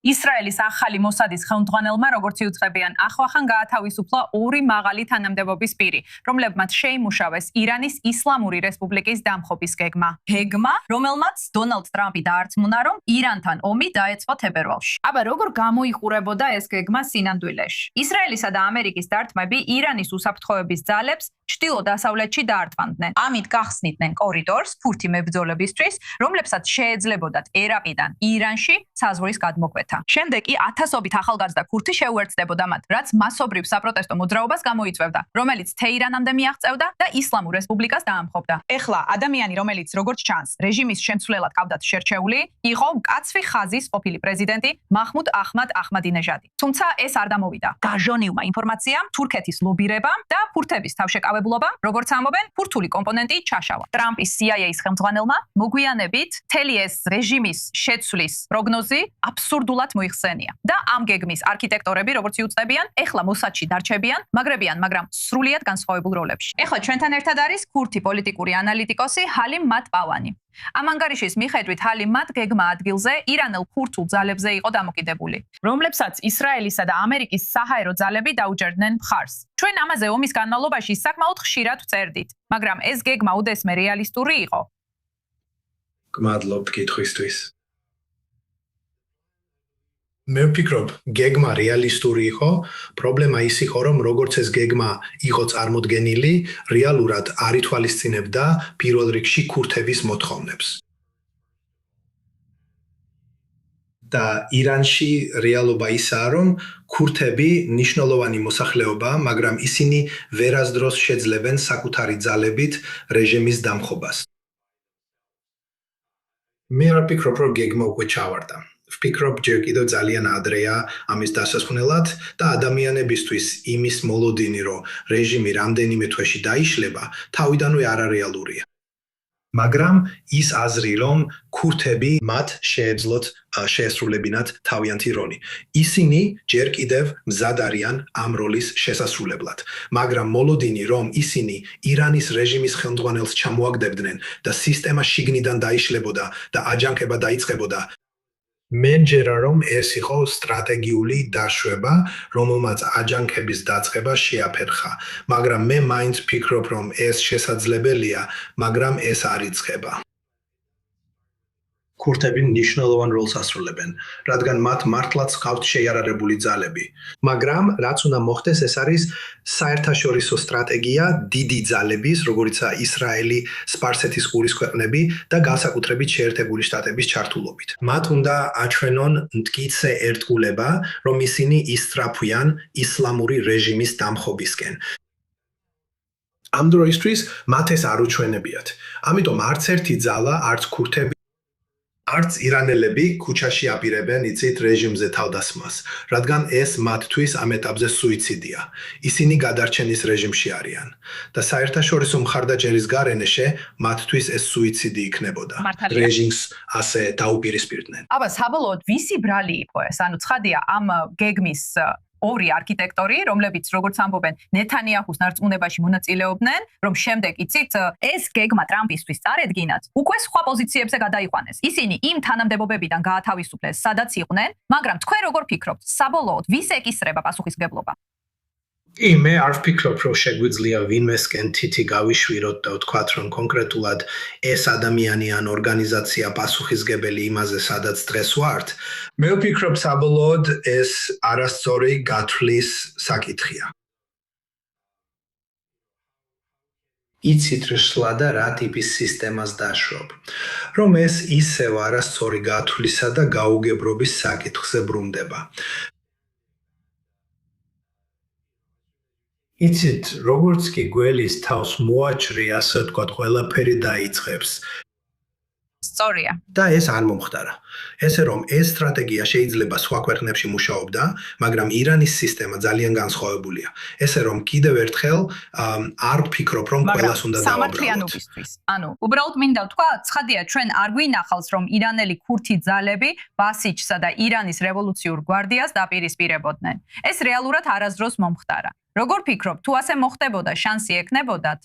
ისრაელის ახალი მოსადის ხელმძღვანელმა, როგორც იუწყებიან, ახლახან გაათავისუფლა ორი მაღალი თანამდებობის პირი, რომლებმაც შეიმუშავეს ირანის ისლამური რესპუბლიკის დამხობის გეგმა. გეგმა, რომელმაც დონალდ ტრამპი დაარწმუნა, რომ ირანთან ომი დაეწყო თებერვალში. აბა, როგორ გამოიყურებოდა ეს გეგმა სინამდვილეში? ისრაელისა და ამერიკის დარტყმები ირანის უსაფრთხოების ძალებს ჩრდილო-დასავლეთში დაარტყამდნენ. ამით გახსნიდნენ კორიდორს ფურთი მებრძოლებისთვის, რომლებსაც შეეძლებოდათ ერაყიდან ირანში საზღვრის გადმოკვეთა. შემდეგ კი ათასობით ახალგაზრდა ქურთი შეუერთდებოდა მათ, რაც მასობრივ საპროტესტო მოძრაობას გამოიწვევდა, რომელიც თეირანამდე მიაღწევდა და ისლამურ რესპუბლიკას დაამხობდა. ეხლა ადამიანი, რომელიც როგორც ჩანს, რეჟიმის შემცვლელად ჰყავდათ შერჩეული, იყო მკაცრი ხაზის ყოფილი პრეზიდენტი მაჰმუდ აჰმად აჰმადინეჟადი. თუმცა ეს არ დამოვიდა. გაჟონილმა ინფორმაციამ, თურქეთის ლობირებამ და ფურთების თავშეკავებულობამ, როგორც ამბობენ, ფურთული კომპონენტი ჩაშალა. ტრამპის CIA-ის ხელმძღვანელმა მოგვიანებით მთელი ეს რეჟიმის შეცვლის პროგნოზი აბსურდულად მოიხსენია. და ამ გეგმის არქიტექტორები, როგორც იუწყებიან, ეხლა მოსადში დარჩებიან, მაგრებიან, მაგრამ სრულიად განსხვავებულ როლებში. ეხლა ჩვენთან ერთად არის ქურთი პოლიტიკური ანალიტიკოსი ჰალიმ მატპავანი. ამ ანგარიშის მიხედვით ჰალიმ მათ გეგმა ადგილზე ირანელ ქურთულ ძალებზე იყო დამოკიდებული, რომლებსაც ისრაელისა და ამერიკის საჰაერო ძალები დაუჭერდნენ მხარს. ჩვენ ამაზე ომის განმავლობაში საკმაოდ ხშირად ვწერდით, მაგრამ ეს გეგმა უდესმე რეალისტური იყო. გმადლობთ კითხვისთვის. მე ვფიქრობ, გეგმა რეალისტური იყო, პრობლემა ის იყო, რომ როგორც ეს გეგმა იყო წარმოდგენილი, რეალურად არ ითვალისწინებდა პირველ რიგში ქურთების მოთხოვნებს. და ირანში რეალობა ისაა, რომ ქურთები მნიშვნელოვანი მოსახლეობაა, მაგრამ ისინი ვერასდროს შეძლებენ საკუთარი ძალებით რეჟიმის დამხობას. მე არ ვფიქრობ, რომ გეგმა უკვე ჩავარდა. ვფიქრობ, ჯერ კიდევ ძალიან ადრეა ამის დასასვენელად და ადამიანებისთვის იმის მოლოდინი, რომ რეჟიმი რამდენიმე თვეში დაიშლება, თავიდანვე არარეალურია. მაგრამ ის აზრი, რომ ქურთები მათ შეეძლოთ შეესრულებინათ თავიანთი როლი. ისინი ჯერ კიდევ მზად არიან ამ როლის შესასრულებლად. მაგრამ მოლოდინი, რომ ისინი ირანის რეჟიმის ხელმძღვანელს ჩამოაგდებდნენ და სისტემა შიგნიდან დაიშლებოდა და აჯანყება დაიწყებოდა, მე მჯერა, რომ ეს იყო სტრატეგიული დაშვება, რომელმაც აჯანყების დაწყება შეაფერხა. მაგრამ მე მაინც ვფიქრობ, რომ ეს შესაძლებელია, მაგრამ ეს არ იწყება. ქურთები მნიშვნელოვან როლს ასრულებენ, რადგან მათ მართლაც ჰყავთ შეიარარებული ძალები. მაგრამ რაც უნდა მოხდეს, ეს არის საერთაშორისო სტრატეგია დიდი ძალების, როგორიცაა ისრაელი, სპარსეთის ყურის ქვეყნები და განსაკუთრებით შეერთებული შტატების ჩართულობით. მათ უნდა აჩვენონ მტკიცე ერთგულება, რომ ისინი ისწრაფვიან ისლამური რეჟიმის დამხობისკენ. ამ დროისთვის მათ ეს არ უჩვენებიათ. ამიტომ არც ერთი ძალა, არც ქურთები არც ირანელები ქუჩაში აპირებენ იცით რეჟიმზე თავდასხმას, რადგან ეს მათთვის ამ ეტაპზე სუიციდია. ისინი გადარჩენის რეჟიმში არიან და საერთაშორისო მხარდაჭერის გარენეში მათთვის ეს სუიციდი იქნებოდა. რეჟიმს ასე დაუპირისპირდნენ. აბა, საბოლოოდ ვისი ბრალი იყო ეს? ანუ ცხადია ამ გეგმის ორი არქიტექტორი, რომლებიც როგორც ამბობენ, ნეთანიაჰუს ნარწმუნებაში მონაწილეობდნენ, რომ შემდეგ იცით, ეს გეგმა ტრამპისთვის წარედგინათ, უკვე სხვა პოზიციებზე გადაიყვანეს. ისინი იმ თანამდებობებიდან გაათავისუფლეს, სადაც იყვნენ, მაგრამ თქვენ როგორ ფიქრობთ, საბოლოოდ ვის ეკისრება პასუხისმგებლობა? მე არ ვფიქრობ, რომ შეგვიძლია ვინმესკენ თითი გავიშვიროთ და ვთქვათ, რომ კონკრეტულად ეს ადამიანი ან ორგანიზაცია პასუხისმგებელი იმაზე, სადაც დღეს ვართ. მე ვფიქრობ, საბოლოოდ ეს არასწორი გათვლის საკითხია. იცით რსლა და რა ტიპის სისტემას დაშრობ, რომ ეს ისევ არასწორი გათვლისა და გაუგებრობის საკითხზე ბრუნდება. იცით, როგორც კი გველის თავს მოაჭრი, ასე ვთქვათ, ყველაფერი დაიწყებს. სწორია. და ეს არ მომხდარა. ესე რომ ეს სტრატეგია შეიძლება სხვა ქვეყნებში მუშაობდა, მაგრამ ირანის სისტემა ძალიან განსხვავებულია. ესე რომ კიდევ ერთხელ არ ვფიქრობ, რომ ყველას უნდა დავაბრალოთ. სამართლიანობისთვის. ანუ, უბრალოდ მინდა ვთქვა, ცხადია, ჩვენ არ გვინახავს, რომ ირანელი ქურთი ძალები ბასიჯსა და ირანის რევოლუციურ გვარდიას დაპირისპირებოდნენ. ეს რეალურად არასდროს მომხდარა. როგორ ფიქრობ, თუ ასე მოხდებოდა, შანსი ექნებოდათ?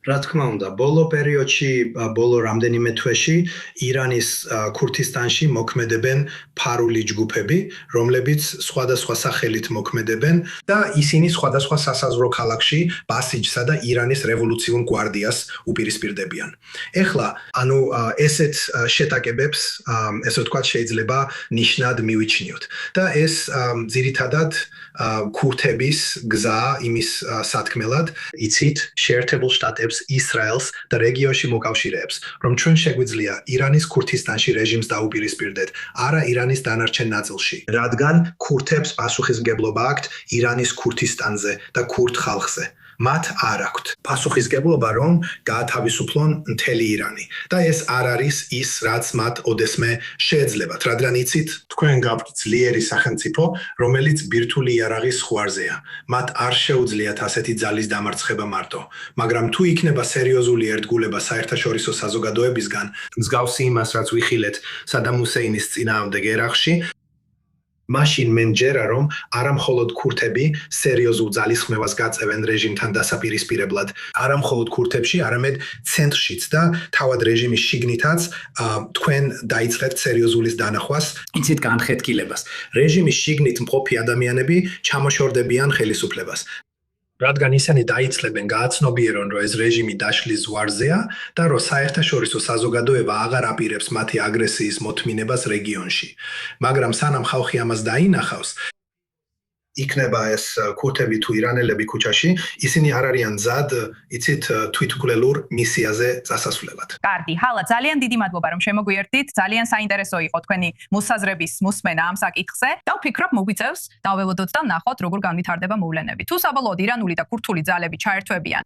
რა თქმა უნდა, ბოლო პერიოდში, ბოლო რამდენიმე თვეში ირანის ქურთისტანში მოქმედებენ ფარული ჯგუფები, რომლებიც სხვადასხვა სახელით მოქმედებენ და ისინი სხვადასხვა სასაზღვრო ქალაქში ბასიჯსა და ირანის რევოლუციურ გვარდიას უპირისპირდებიან. ეხლა, ესეთ შეტაკებებს, ესე ვთქვათ, შეიძლება ნიშნად მივიჩნიოთ და ეს ძირითადად ქურთების გზა იმის სათქმელად, იცით, შეერთებულ შტატებს, ისრაელს და რეგიონში მოკავშირეებს, რომ ჩვენ შეგვიძლია ირანის ქურთისტანში რეჟიმს დაუპირისპირდეთ, არა ირანის დანარჩენ ნაწილში, რადგან ქურთებს პასუხისმგებლობა აქვთ ირანის ქურთისტანზე და ქურთ ხალხზე. მათ არ აქვთ პასუხისმგებლობა, რომ გაათავისუფლონ მთელი ირანი და ეს არ არის ის, რაც მათ ოდესმე შეეძლებათ, რადგან იცით, თქვენ გაქვთ ძლიერი სახელმწიფო, რომელიც ბირთვული იარაღის ზღვარზეა. მათ არ შეუძლიათ ასეთი ძალის დამარცხება მარტო, მაგრამ თუ იქნება სერიოზული ერთგულება საერთაშორისო საზოგადოებისგან, მსგავსი იმას, რაც ვიხილეთ სადამ ჰუსეინის წინააღმდეგ ერაყში, მაშინ მე მჯერა, რომ არა მხოლოდ ქურთები სერიოზულ ძალისხმევას გაწევენ რეჟიმთან დასაპირისპირებლად, არა მხოლოდ ქურთებში, არამედ ცენტრშიც და თავად რეჟიმის შიგნითაც თქვენ დაიწყებთ სერიოზულის დანახვას, იცით განხეთქილებას. რეჟიმის შიგნით მყოფი ადამიანები ჩამოშორდებიან ხელისუფლებას. რადგან ისინი დაიცლებენ გააცნობიერონ, რომ ეს რეჟიმი დაშლის ზღვარზეა და რომ საერთაშორისო საზოგადოება აღარ აპირებს მათი აგრესიის მოთმინებას რეგიონში. მაგრამ სანამ ხალხი ამას დაინახავს, იქნება ეს ქურთები თუ ირანელები ქუჩაში, ისინი არ არიან მზად, იცით, თვითმკვლელურ მისიაზე წასასვლელად. კარგი, ჰალა, ძალიან დიდი მადლობა, რომ შემოგვიერთდით. ძალიან საინტერესო იყო თქვენი მოსაზრების მოსმენა ამ საკითხზე და ვფიქრობ, მოგვიწევს დავველოდოთ და ვნახოთ, როგორ განვითარდება მოვლენები. თუ საბოლოოდ ირანული და ქურთული ძალები ჩაერთვებიან